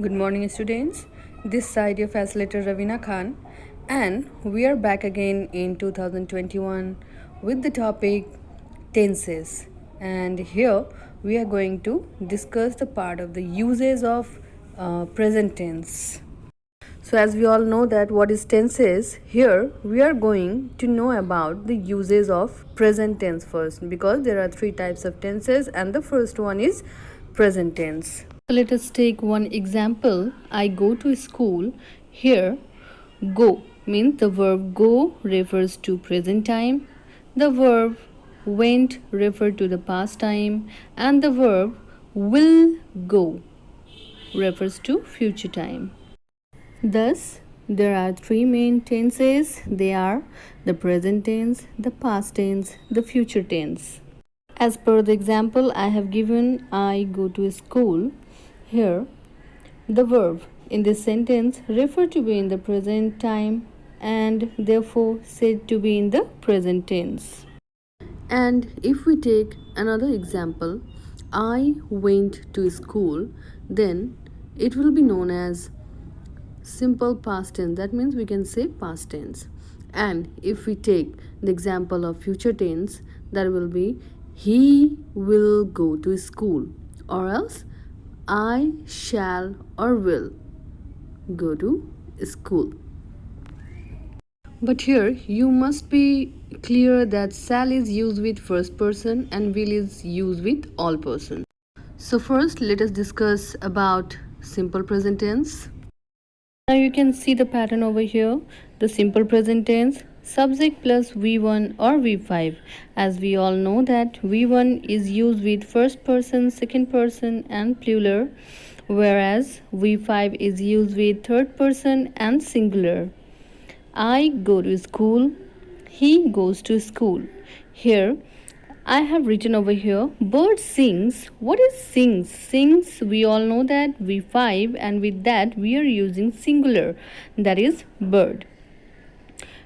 Good morning, students. This side your facilitator Rabina Khan, and we are back again in 2021 with the topic tenses. And here we are going to discuss the part of the uses of present tense. So, as we all know that what is tenses, here we are going to know about the uses of present tense first, because there are three types of tenses, and the first one is present tense. So let us take one example. I go to school. Here, go means the verb go refers to present time. The verb went refer to the past time, and the verb will go refers to future time. Thus, there are three main tenses. They are the present tense, the past tense, the future tense. As per the example I have given, I go to school. Here, the verb in this sentence refer to be in the present time and therefore said to be in the present tense. And if we take another example, I went to school, then it will be known as simple past tense. That means we can say past tense. And if we take the example of future tense, that will be he will go to school, or else I shall or will go to school. But here you must be clear that shall is used with first person and will is used with all person. So first let us discuss about simple present tense. Now you can see the pattern over here. The simple present tense, subject plus V1 or V5. As we all know that V1 is used with first person, second person and plural, whereas V5 is used with third person and singular. I go to school. He goes to school. Here I have written over here, bird sings. What is sings? Sings, we all know that V5, and with that we are using singular, that is bird.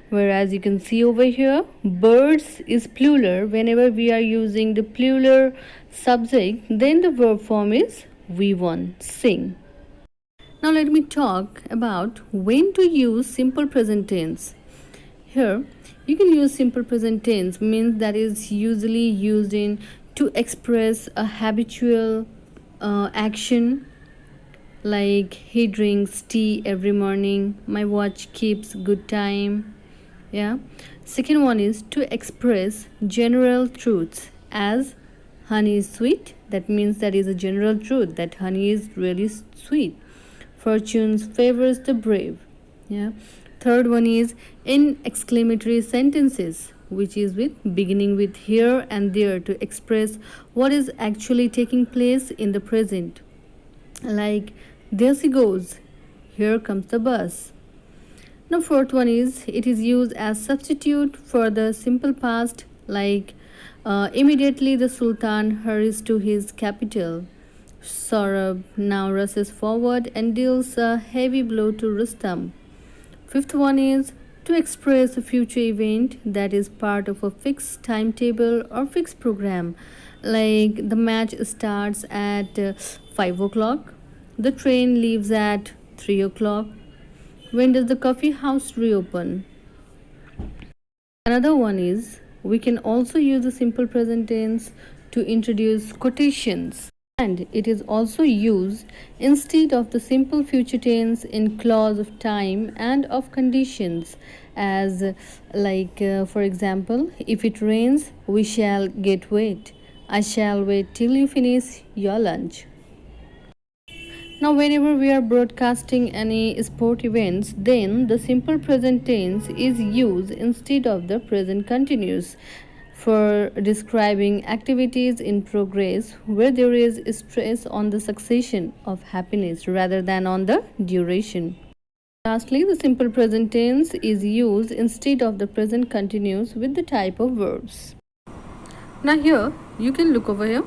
Whereas you can see over here, birds is plural. Whenever we are using the plural subject, then the verb form is V1, sing. Now let me talk about when to use simple present tense. Here you can use simple present tense, means that is usually used in to express a habitual action, like he drinks tea every morning, my watch keeps good time. Yeah. Second one is to express general truths, as honey is sweet. That means that is a general truth that honey is really sweet. Fortune favors the brave. Yeah. Third one is in exclamatory sentences, which is with beginning with here and there to express what is actually taking place in the present. Like there she goes, here comes the bus. Now fourth one is it is used as substitute for the simple past, like immediately the Sultan hurries to his capital. Saurabh now rushes forward and deals a heavy blow to Rustam. Fifth one is to express a future event that is part of a fixed timetable or fixed program, like the match starts at 5 o'clock, the train leaves at 3 o'clock, when does the coffee house reopen. Another one is we can also use the simple present tense to introduce quotations. And it is also used instead of the simple future tense in clause of time and of conditions, as for example, if it rains we shall get wet, I shall wait till you finish your lunch. Now whenever we are broadcasting any sport events, then the simple present tense is used instead of the present continuous for describing activities in progress where there is stress on the succession of happiness rather than on the duration. Lastly, the simple present tense is used instead of the present continuous with the type of verbs. Now here you can look over here.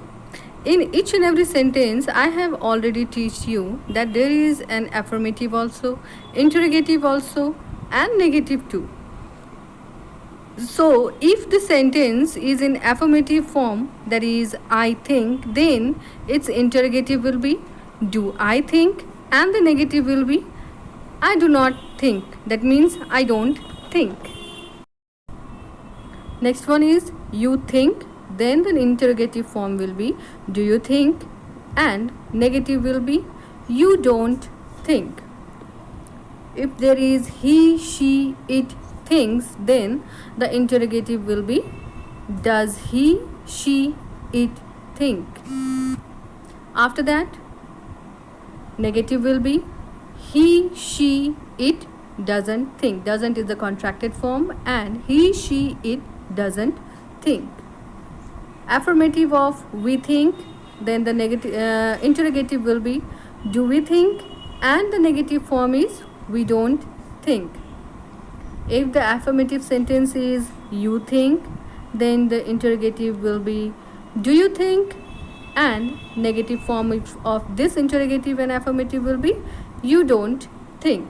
In each and every sentence I have already taught you that there is an affirmative also, interrogative also and negative too. So if the sentence is in affirmative form, that is I think, then its interrogative will be do I think, and the negative will be I do not think. That means I don't think. Next one is you think, then the interrogative form will be do you think, and negative will be you don't think. If there is he, she, it thinks, then the interrogative will be does he, she, it think. After that, negative will be he, she, it doesn't think. Doesn't is the contracted form, and he, she, it doesn't think. Affirmative of we think, then the negative interrogative will be do we think, and the negative form is we don't think. If the affirmative sentence is you think, then the interrogative will be do you think, and negative form of this interrogative and affirmative will be you don't think.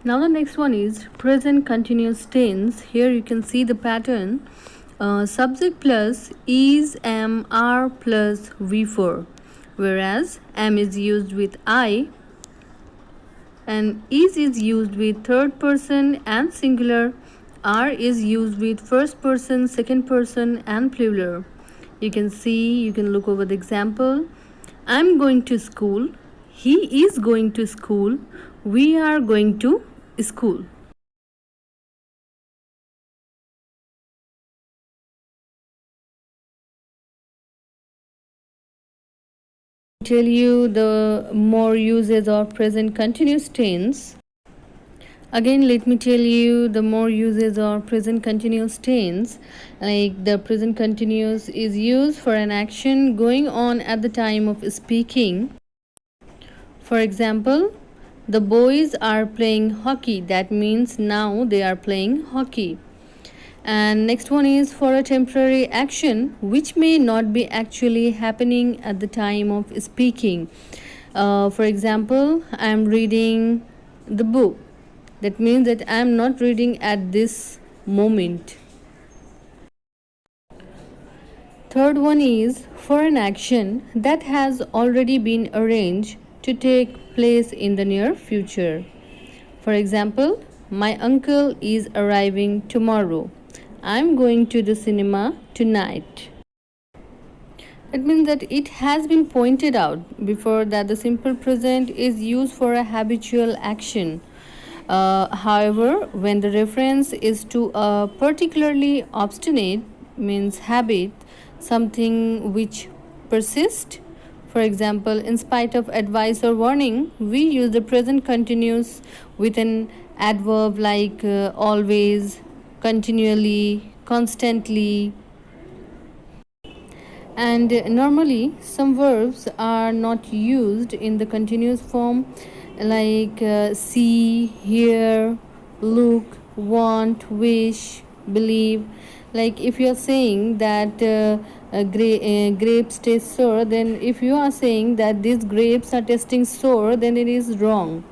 Now the next one is present continuous tense. Here you can see the pattern. Subject plus is, am, are plus V4, whereas am is used with I, and is used with third person and singular, are is used with first person, second person and plural. You can look over the example. I'm going to school, he is going to school, we are going to school. Tell you the more uses of present continuous tense. Again, let me tell you the more uses of present continuous tense. Like the present continuous is used for an action going on at the time of speaking. For example, the boys are playing hockey. That means now they are playing hockey. And next one is for a temporary action which may not be actually happening at the time of speaking. For example, I am reading the book. That means that I am not reading at this moment. Third one is for an action that has already been arranged to take place in the near future. For example, my uncle is arriving tomorrow. I'm going to the cinema tonight. It means that it has been pointed out before that the simple present is used for a habitual action. However, when the reference is to a particularly obstinate, means habit, something which persists. For example, in spite of advice or warning, we use the present continuous with an adverb like always, continually, constantly. And normally some verbs are not used in the continuous form like see, hear, look, want, wish, believe. Like if you are saying that grapes taste sour, then if you are saying that these grapes are tasting sour, then it is wrong.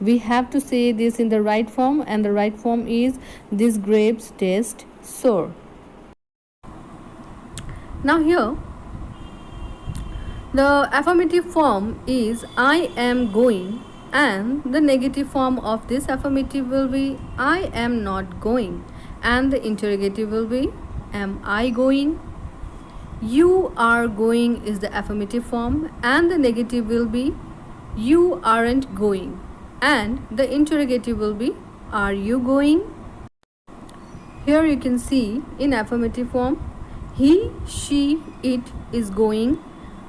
We have to say this in the right form, and the right form is these grapes taste sour. Now here the affirmative form is I am going, and the negative form of this affirmative will be I am not going, and the interrogative will be am I going. You are going is the affirmative form, and the negative will be you aren't going, and the interrogative will be are you going. Here you can see in affirmative form he, she, it is going,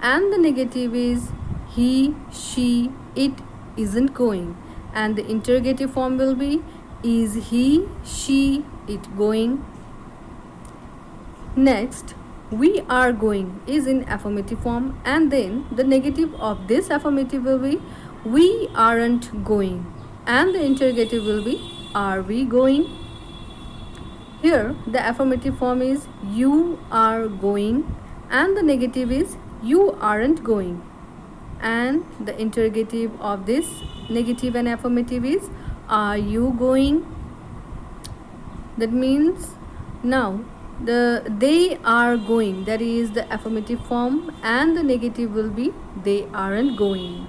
and the negative is he, she, it isn't going, and the interrogative form will be is he, she, it going. Next, we are going is in affirmative form, and then the negative of this affirmative will be we aren't going, and the interrogative will be are we going. Here the affirmative form is you are going, and the negative is you aren't going, and the interrogative of this negative and affirmative is are you going. That means now the they are going, that is the affirmative form, and the negative will be they aren't going.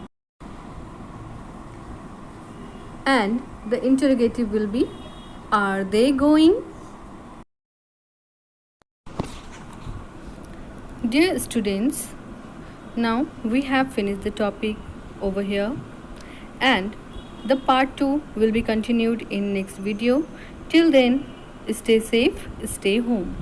and the interrogative will be, are they going? Dear students, now we have finished the topic over here, and the part 2 will be continued in next video. Till then, stay safe, stay home.